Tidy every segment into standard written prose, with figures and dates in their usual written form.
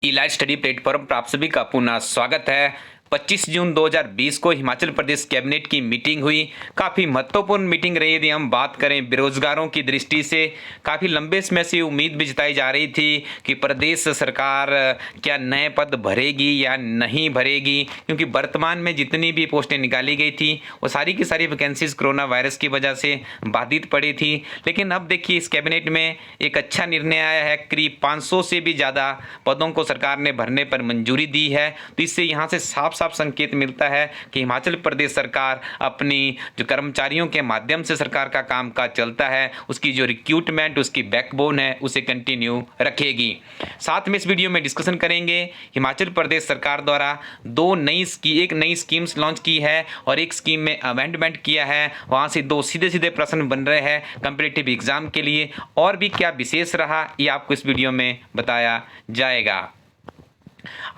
इलाज study platform पर आप सभी का पुनः स्वागत है। 25 जून 2020 को हिमाचल प्रदेश कैबिनेट की मीटिंग हुई। काफ़ी महत्वपूर्ण मीटिंग रही। यदि हम बात करें बेरोजगारों की दृष्टि से, काफ़ी लंबे समय से उम्मीद भी जताई जा रही थी कि प्रदेश सरकार क्या नए पद भरेगी या नहीं भरेगी, क्योंकि वर्तमान में जितनी भी पोस्टें निकाली गई थी वो सारी की सारी वैकेंसीज कोरोना वायरस की वजह से बाधित पड़ी थी। लेकिन अब देखिए इस कैबिनेट में एक अच्छा निर्णय आया है। करीब 500 से भी ज़्यादा पदों को सरकार ने भरने पर मंजूरी दी है। तो इससे यहाँ से साफ साफ संकेत मिलता है कि हिमाचल प्रदेश सरकार अपनी जो कर्मचारियों के माध्यम से सरकार का कामकाज चलता है, उसकी जो रिक्रूटमेंट, उसकी बैकबोन है, उसे कंटिन्यू रखेगी। साथ में इस वीडियो में डिस्कशन करेंगे हिमाचल प्रदेश सरकार द्वारा एक नई स्कीम्स लॉन्च की है और एक स्कीम में अमेंडमेंट किया है। वहाँ से दो सीधे सीधे प्रश्न बन रहे हैं कम्पिटिटिव एग्जाम के लिए, और भी क्या विशेष रहा ये आपको इस वीडियो में बताया जाएगा।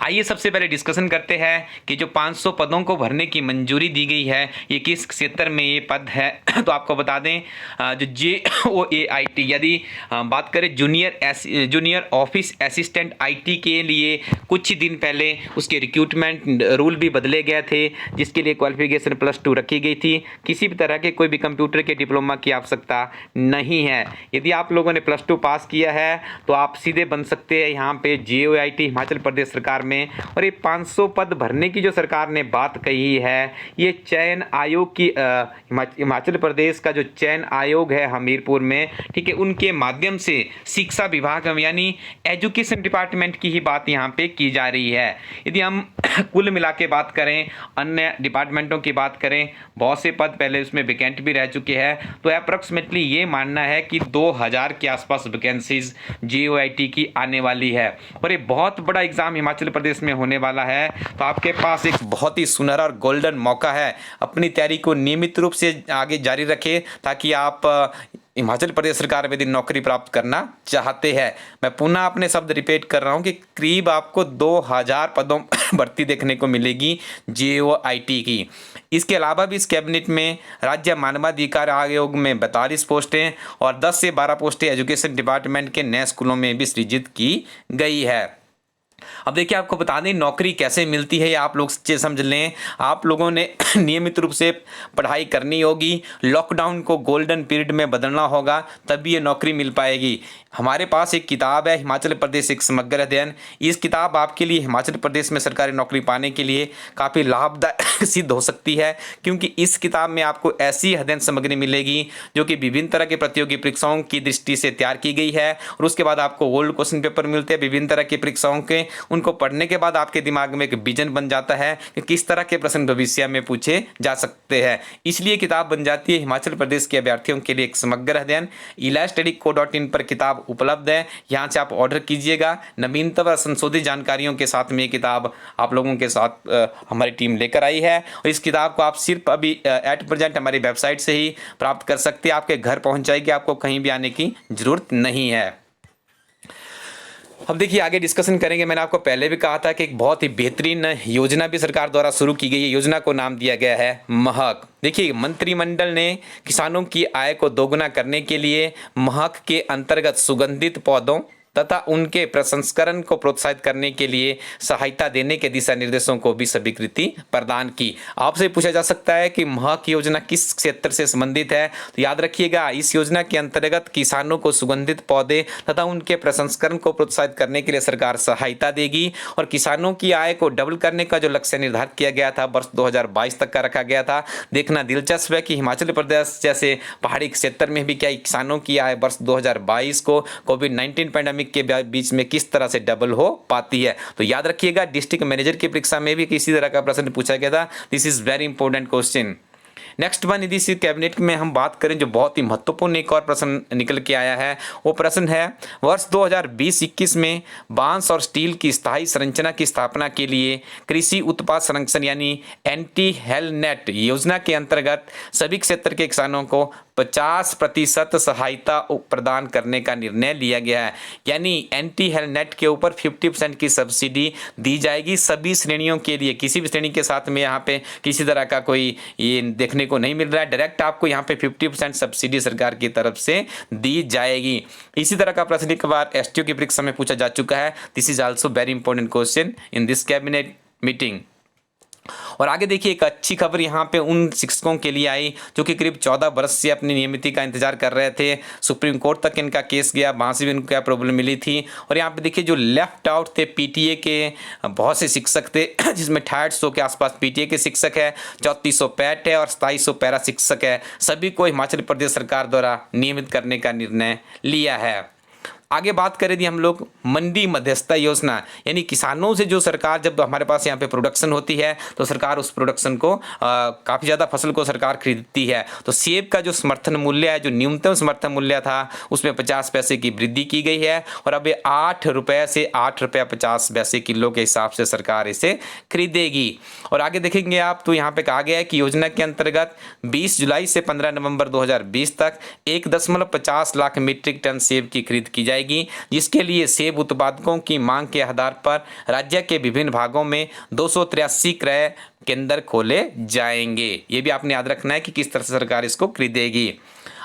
आइए सबसे पहले डिस्कशन करते हैं कि जो 500 पदों को भरने की मंजूरी दी गई है ये किस क्षेत्र में ये पद है। तो आपको बता दें जो JOAIT, यदि बात करें जूनियर ऑफिस असिस्टेंट IT के लिए कुछ ही दिन पहले उसके रिक्रूटमेंट रूल भी बदले गए थे, जिसके लिए क्वालिफिकेशन +2 रखी गई थी। किसी भी तरह के कोई भी कंप्यूटर के डिप्लोमा की आवश्यकता नहीं है। यदि आप लोगों ने +2 पास किया है तो आप सीधे बन सकते हैं यहाँ पे JOAIT हिमाचल प्रदेश सरकार में। और ये 500 पद भरने की जो सरकार ने बात कही है, ये चयन आयोग की हिमाचल प्रदेश का जो चयन आयोग है हमीरपुर में, ठीक है, उनके माध्यम से शिक्षा विभाग यानी एजुकेशन डिपार्टमेंट की ही बात यहाँ पे की जा रही है। यदि हम कुल मिला के बात करें, अन्य डिपार्टमेंटों की बात करें, बहुत से पद पहले उसमें वैकेंट भी रह चुके हैं। तो अप्रॉक्सीमेटली ये मानना है कि 2000 के आसपास वैकेंसीज JOAIT की आने वाली है और ये बहुत बड़ा एग्जाम हिमाचल प्रदेश में होने वाला है। तो आपके पास एक बहुत ही सुनहरा और गोल्डन मौका है। अपनी तैयारी को नियमित रूप से आगे जारी रखें ताकि आप हिमाचल प्रदेश सरकार में यदि नौकरी प्राप्त करना चाहते हैं। मैं पुनः अपने शब्द रिपीट कर रहा हूं कि करीब आपको 2000 पदों भर्ती देखने को मिलेगी JOAIT की। इसके अलावा भी इस कैबिनेट में राज्य मानवाधिकार आयोग में 42 पोस्टें और 10 से 12 पोस्टें एजुकेशन डिपार्टमेंट के नए स्कूलों में भी सृजित की गई है। अब देखिए आपको बता दें नौकरी कैसे मिलती है, आप लोग सच्चे समझ लें। आप लोगों ने नियमित रूप से पढ़ाई करनी होगी, लॉकडाउन को गोल्डन पीरियड में बदलना होगा, तभी ये नौकरी मिल पाएगी। हमारे पास एक किताब है हिमाचल प्रदेश एक समग्र अध्ययन। इस किताब आपके लिए हिमाचल प्रदेश में सरकारी नौकरी पाने के लिए काफ़ी लाभदायक सिद्ध हो सकती है, क्योंकि इस किताब में आपको ऐसी अध्ययन सामग्री मिलेगी जो कि विभिन्न तरह के प्रतियोगी परीक्षाओं की दृष्टि से तैयार की गई है। और उसके बाद आपको ओल्ड क्वेश्चन पेपर मिलते हैं विभिन्न तरह की परीक्षाओं के। उनको पढ़ने के बाद आपके दिमाग में एक विजन बन जाता है कि किस तरह के प्रश्न भविष्य में पूछे जा सकते हैं। इसलिए किताब बन जाती है हिमाचल प्रदेश के अभ्यर्थियों के लिए एक समग्र अध्ययन। ilastudyco.in पर किताब उपलब्ध है, यहाँ से आप ऑर्डर कीजिएगा। नवीनतम और संशोधित जानकारियों के साथ में ये किताब आप लोगों के साथ हमारी टीम लेकर आई है। और इस किताब को आप सिर्फ अभी एट प्रेजेंट हमारी वेबसाइट से ही प्राप्त कर सकते हैं। आपके घर पहुँच जाएगी, आपको कहीं भी आने की जरूरत नहीं है। अब देखिए आगे डिस्कशन करेंगे। मैंने आपको पहले भी कहा था कि एक बहुत ही बेहतरीन योजना भी सरकार द्वारा शुरू की गई है। योजना को नाम दिया गया है महक। देखिए मंत्रिमंडल ने किसानों की आय को दोगुना करने के लिए महक के अंतर्गत सुगंधित पौधों तथा उनके प्रसंस्करण को प्रोत्साहित करने के लिए सहायता देने के दिशा निर्देशों को भी स्वीकृति प्रदान की। आपसे पूछा जा सकता है कि महक योजना किस क्षेत्र से संबंधित है, तो याद रखिएगा इस योजना के अंतर्गत किसानों को सुगंधित पौधे तथा उनके प्रसंस्करण को प्रोत्साहित करने के लिए सरकार सहायता देगी। और किसानों की आय को डबल करने का जो लक्ष्य निर्धारित किया गया था वर्ष 2022 तक का रखा गया था। देखना दिलचस्प है कि हिमाचल प्रदेश जैसे पहाड़ी क्षेत्र में भी क्या किसानों की आय वर्ष 2022 को कोविड-19 पैंडेमिक के बीच में किस तरह से डबल हो पाती है। तो याद रखिएगा डिस्ट्रिक्ट मैनेजर की परीक्षा में भी किसी तरह का प्रश्न पूछा गया था। This is very important question. Next one, यदि इसी कैबिनेट में हम बात करें जो बहुत ही महत्वपूर्ण एक और प्रश्न निकल के आया है, वो प्रश्न है वर्ष 2020-21 में बांस और स्टील की स्थायी संरचना की स्थापना के लिए कृषि उत्पाद संरक्षण यानी एंटी हेल नेट योजना के अंतर्गत सभी क्षेत्र के किसानों को 50% सहायता प्रदान करने का निर्णय लिया गया है। यानी एंटी हेल्थ नेट के ऊपर 50% की सब्सिडी दी जाएगी सभी श्रेणियों के लिए। किसी भी श्रेणी के साथ में यहाँ पे किसी तरह का कोई ये देखने को नहीं मिल रहा है। डायरेक्ट आपको यहाँ पे 50% सब्सिडी सरकार की तरफ से दी जाएगी। इसी तरह का प्रश्न एक बार एसटीओ की परीक्षा में पूछा जा चुका है। This is also very important question in this cabinet meeting. और आगे देखिए, एक अच्छी खबर यहाँ पे उन शिक्षकों के लिए आई जो कि करीब 14 वर्ष से अपनी नियमिति का इंतजार कर रहे थे। सुप्रीम कोर्ट तक इनका केस गया, वहाँ से भी इनको क्या प्रॉब्लम मिली थी। और यहाँ पे देखिए, जो लेफ्ट आउट थे पीटीए के बहुत से शिक्षक थे जिसमें 250 के आसपास पीटीए के शिक्षक है, 3400 पैट है और 2700 पैरा शिक्षक है। सभी को हिमाचल प्रदेश सरकार द्वारा नियमित करने का निर्णय लिया है। आगे बात करें यदि हम लोग मंडी मध्यस्थता योजना, यानी किसानों से जो सरकार, जब हमारे पास यहाँ पे प्रोडक्शन होती है तो सरकार उस प्रोडक्शन को काफ़ी ज़्यादा फसल को सरकार खरीदती है। तो सेब का जो समर्थन मूल्य है, जो न्यूनतम समर्थन मूल्य था, उसमें 50 पैसे की वृद्धि की गई है और अब ये 8 रुपये से 8 रुपया 50 पैसे किलो के हिसाब से सरकार इसे खरीदेगी। और आगे देखेंगे आप तो यहाँ पे कहा गया है कि योजना के अंतर्गत 20 जुलाई से 15 नवंबर 2020 तक 1.50 लाख मीट्रिक टन सेब की खरीद की जाएगी, जिसके लिए सेब उत्पादकों की मांग के आधार पर राज्य के विभिन्न भागों में 283 क्रय केंद्र खोले जाएंगे। ये भी आपने याद रखना है कि किस तरह से सरकार इसको खरीदेगी।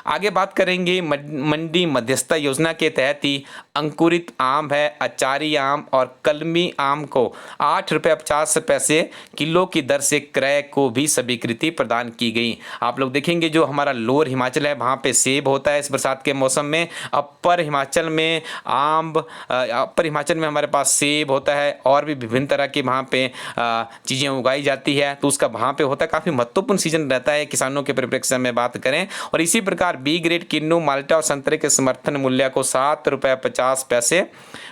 आगे बात करेंगे मंडी मध्यस्थता योजना के तहत ही अंकुरित आम है, अचारी आम और कलमी आम को 8 रुपये 50 पैसे किलो की दर से क्रय को भी स्वीकृति प्रदान की गई। आप लोग देखेंगे जो हमारा लोअर हिमाचल है वहाँ पे सेब होता है इस बरसात के मौसम में, अपर हिमाचल में अपर हिमाचल में हमारे पास सेब होता है और भी विभिन्न तरह की वहाँ पे चीज़ें उगाई जाती है, तो उसका वहाँ पे होता है। काफ़ी महत्वपूर्ण सीजन रहता है किसानों के परिप्रेक्ष्य में बात करें। और इसी प्रकार बी ग्रेड किन्नू, माल्टा और संतरे के समर्थन मूल्य को 7 रुपये 50 पैसे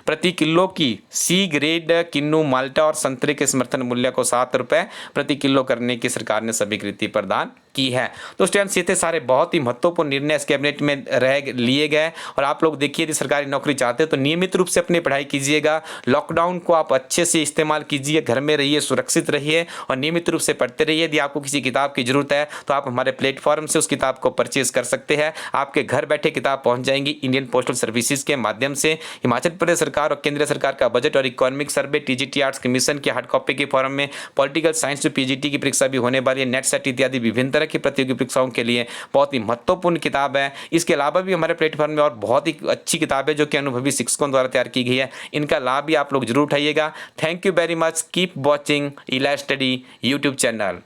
प्रति किलो की, सी ग्रेड किन्नू, माल्टा और संतरे के समर्थन मूल्य को 7 रुपये प्रति किलो करने की सरकार ने स्वीकृति प्रदान की है। तो स्टूडेंट्स, ये थे सारे बहुत ही महत्वपूर्ण निर्णय इस कैबिनेट में लिए गए। और आप लोग देखिए, यदि सरकारी नौकरी चाहते हैं तो नियमित रूप से अपनी पढ़ाई कीजिएगा। लॉकडाउन को आप अच्छे से इस्तेमाल कीजिए, घर में रहिए, सुरक्षित रहिए और नियमित रूप से पढ़ते रहिए। यदि आपको किसी किताब की जरूरत है तो आप हमारे प्लेटफॉर्म से उस किताब को परचेज कर सकते हैं। आपके घर बैठे किताब पहुंच जाएंगी इंडियन पोस्टल सर्विसेज के माध्यम से। हिमाचल प्रदेश सरकार और केंद्र सरकार का बजट और economic survey, TGT arts commission की हार्ड कॉपी के फॉर्म में, पॉलिटिकल साइंस जो पीजीटी की परीक्षा भी होने वाली है, नेट सेट इत्यादि विभिन्न तरह की प्रतियोगी परीक्षाओं के लिए बहुत ही महत्वपूर्ण किताब है। इसके अलावा भी हमारे प्लेटफॉर्म में और बहुत ही अच्छी किताबें जो कि अनुभवी शिक्षकों द्वारा तैयार की गई है, इनका लाभ भी आप लोग जरूर उठाइएगा। Thank you very much. Keep watching Ila study YouTube channel.